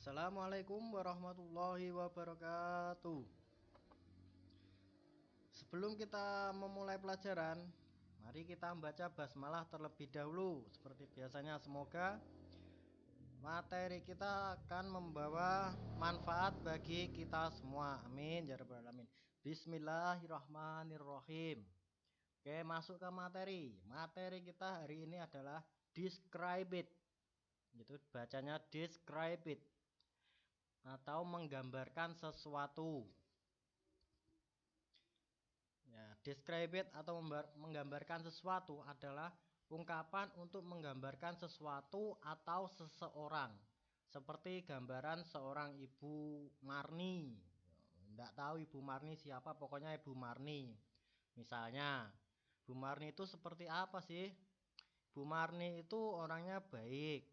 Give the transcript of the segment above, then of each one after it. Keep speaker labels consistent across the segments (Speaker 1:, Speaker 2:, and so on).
Speaker 1: Assalamualaikum warahmatullahi wabarakatuh. Sebelum kita memulai pelajaran, mari kita membaca basmalah terlebih dahulu. Seperti biasanya, semoga materi kita akan membawa manfaat bagi kita semua. Amin ya rabbal alamin. Bismillahirrahmanirrahim. Oke, masuk ke materi. Materi kita hari ini adalah describe it. Itu bacanya describe it, atau menggambarkan sesuatu. Ya, describe it atau menggambarkan sesuatu adalah ungkapan untuk menggambarkan sesuatu atau seseorang. Seperti gambaran seorang Ibu Marni. Enggak tahu Ibu Marni siapa, pokoknya Ibu Marni. Misalnya, Bu Marni itu seperti apa sih? Bu Marni itu orangnya baik,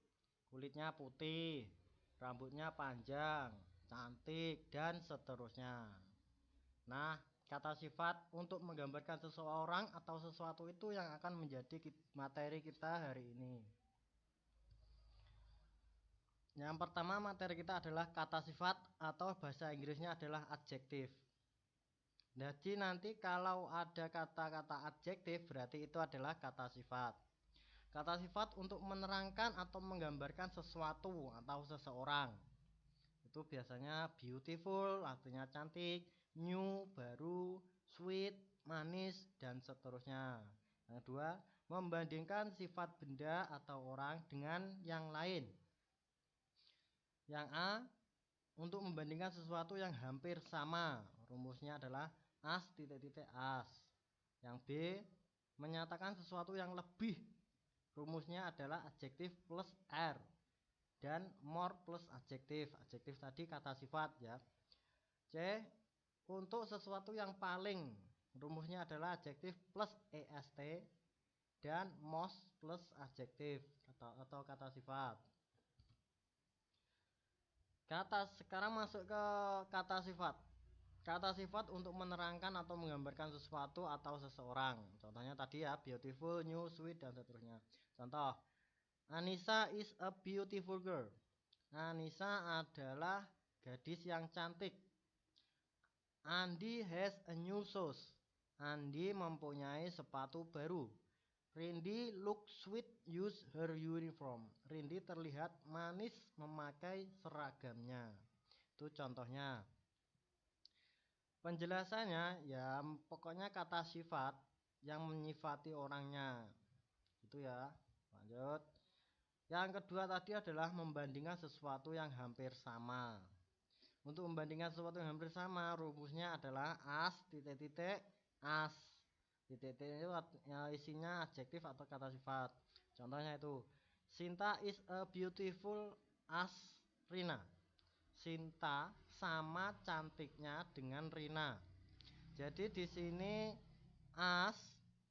Speaker 1: kulitnya putih, rambutnya panjang, cantik, dan seterusnya. Nah, kata sifat untuk menggambarkan seseorang atau sesuatu itu yang akan menjadi materi kita hari ini. Yang pertama materi kita adalah kata sifat, atau bahasa Inggrisnya adalah adjektif. Jadi nanti kalau ada kata-kata adjektif berarti itu adalah kata sifat. Kata sifat untuk menerangkan atau menggambarkan sesuatu atau seseorang. Itu biasanya beautiful artinya cantik, new baru, sweet manis, dan seterusnya. Yang kedua, membandingkan sifat benda atau orang dengan yang lain. Yang A, untuk membandingkan sesuatu yang hampir sama, rumusnya adalah as titik-titik as. Yang B, menyatakan sesuatu yang lebih, rumusnya adalah adjektif plus R. Dan more plus adjektif. Adjektif tadi kata sifat ya. C, untuk sesuatu yang paling, rumusnya adalah adjektif plus est. Dan most plus adjektif atau kata sifat. Sekarang masuk ke kata sifat. Kata sifat untuk menerangkan atau menggambarkan sesuatu atau seseorang. Contohnya tadi ya, beautiful, new, sweet, dan seterusnya. Contoh, Anissa is a beautiful girl. Anissa adalah gadis yang cantik. Andi has a new shoes. Andi mempunyai sepatu baru. Rindi looks sweet use her uniform. Rindi terlihat manis memakai seragamnya. Itu contohnya. Penjelasannya ya pokoknya kata sifat yang menyifati orangnya. Itu ya. Lanjut. Yang kedua tadi adalah membandingkan sesuatu yang hampir sama. Untuk membandingkan sesuatu yang hampir sama, rumusnya adalah as titik-titik as. Titik-titik itu isinya adjektif atau kata sifat. Contohnya itu, Sinta is a beautiful as Rina. Sinta sama cantiknya dengan Rina. Jadi di sini as,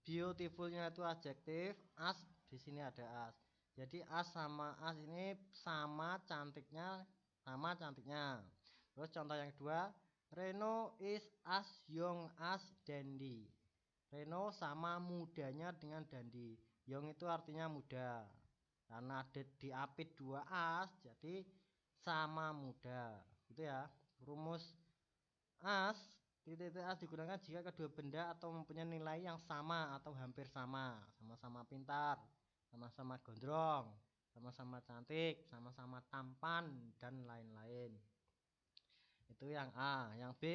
Speaker 1: beautifulnya itu adjektif, as di sini ada as. Jadi as sama as ini sama cantiknya. Terus contoh yang kedua, Reno is as young as Dandy. Reno sama mudanya dengan Dandy. Young itu artinya muda. Karena ada diapit dua as, jadi sama muda. Gitu ya. Rumus as titik as digunakan jika kedua benda atau mempunyai nilai yang sama atau hampir sama. Sama-sama pintar, sama-sama gondrong, sama-sama cantik, sama-sama tampan, dan lain-lain. Itu yang A. Yang B,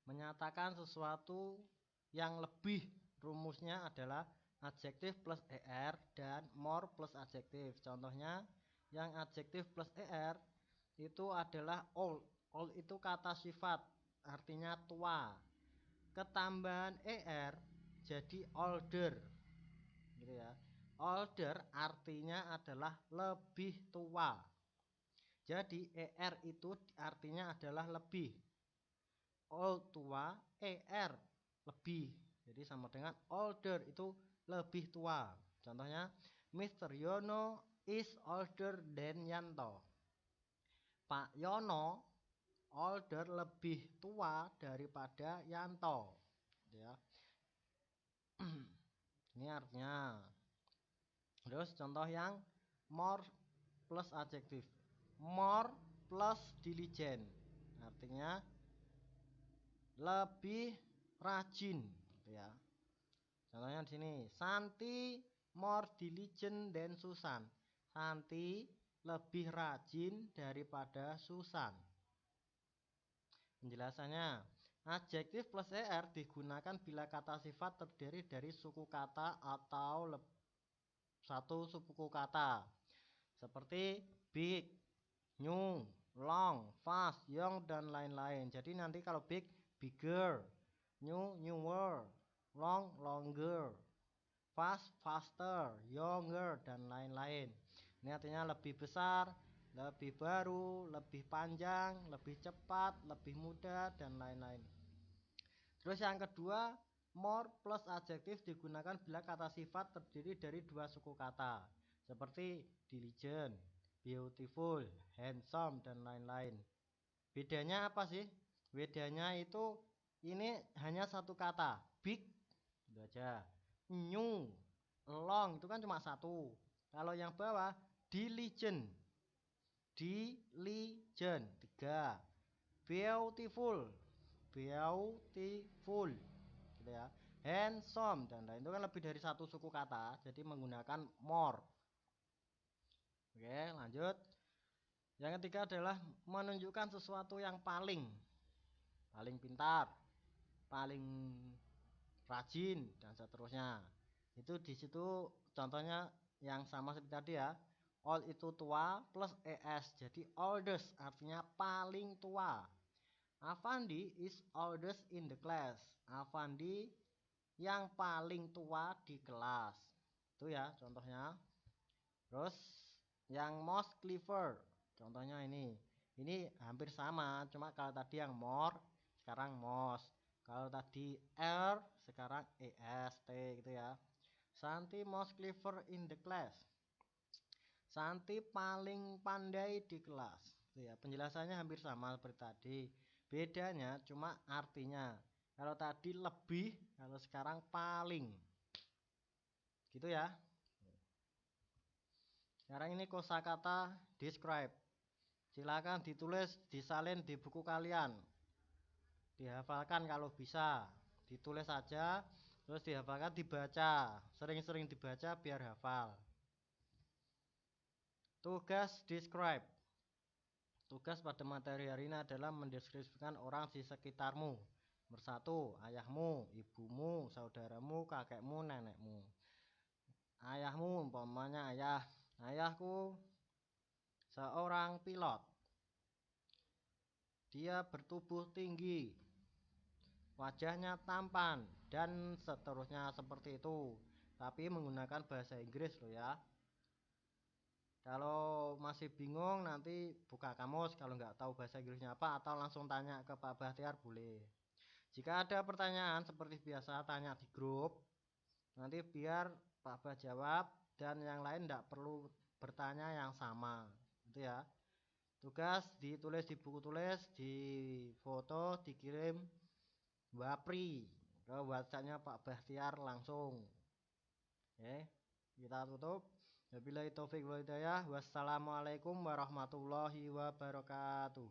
Speaker 1: menyatakan sesuatu yang lebih, rumusnya adalah adjektif plus er dan more plus adjektif. Contohnya yang adjektif plus er itu adalah old. Old itu kata sifat artinya tua. Ketambahan er jadi older. Gitu ya. Older artinya adalah lebih tua. Jadi er itu artinya adalah lebih. Old tua, er lebih. Jadi sama dengan older itu lebih tua. Contohnya, Mr. Yono is older than Yanto. Pak Yono older lebih tua daripada Yanto. Ya. Ini artinya. Terus contoh yang more plus adjektif. More plus diligent. Artinya lebih rajin gitu ya. Contohnya di sini, Santi more diligent than Susan. Santi lebih rajin daripada Susan. Penjelasannya, adjektif plus er digunakan bila kata sifat terdiri dari suku kata atau satu suku kata. Seperti big, new, long, fast, young, dan lain-lain. Jadi nanti kalau big, bigger, new, newer, long, longer, fast, faster, younger, dan lain-lain. Ini artinya lebih besar, lebih baru, lebih panjang, lebih cepat, lebih mudah, dan lain-lain. Terus yang kedua, more plus adjektif digunakan bila kata sifat terdiri dari dua suku kata. Seperti diligent, beautiful, handsome, dan lain-lain. Bedanya apa sih? Bedanya itu ini hanya satu kata, big, itu aja. New, long, itu kan cuma satu. Kalau yang bawah, diligent, tiga. Beautiful, beautiful, gitu ya. Handsome dan lain itu kan lebih dari satu suku kata, jadi menggunakan more. Oke, lanjut. Yang ketiga adalah menunjukkan sesuatu yang paling pintar, paling rajin, dan seterusnya. Itu di situ contohnya yang sama seperti tadi ya. Old itu tua plus es, jadi oldest artinya paling tua. Avandi is oldest in the class. Avandi yang paling tua di kelas. Itu ya contohnya. Terus yang most clever, contohnya ini. Ini hampir sama, cuma kalau tadi yang more, sekarang most. Kalau tadi R, sekarang EST gitu ya. Santi most clever in the class. Santi paling pandai di kelas. Itu ya, penjelasannya hampir sama seperti tadi. Bedanya cuma artinya. Kalau tadi lebih, kalau sekarang paling. Gitu ya. Sekarang ini kosakata describe. Silakan ditulis, disalin di buku kalian. Dihafalkan kalau bisa. Ditulis saja, terus dihafalkan, dibaca. Sering-sering dibaca biar hafal. Tugas describe. Tugas pada materi hari ini adalah mendeskripsikan orang di sekitarmu. Nomor 1, ayahmu, ibumu, saudaramu, kakekmu, nenekmu. Ayahmu, umpamanya ayah. Ayahku seorang pilot. Dia bertubuh tinggi, wajahnya tampan, dan seterusnya seperti itu. Tapi menggunakan bahasa Inggris loh ya. Kalau masih bingung nanti buka kamus, kalau nggak tahu bahasa Inggrisnya apa, atau langsung tanya ke Pak Bahtiar boleh. Jika ada pertanyaan seperti biasa tanya di grup, nanti biar Pak Bah jawab dan yang lain tidak perlu bertanya yang sama. Itu ya. Tugas ditulis di buku tulis, di foto, dikirim Wapri ke WhatsApp-nya Pak Bahtiar langsung. Oke, kita tutup. Wabillahi taufik wal hidayah. Wassalamualaikum warahmatullahi wabarakatuh.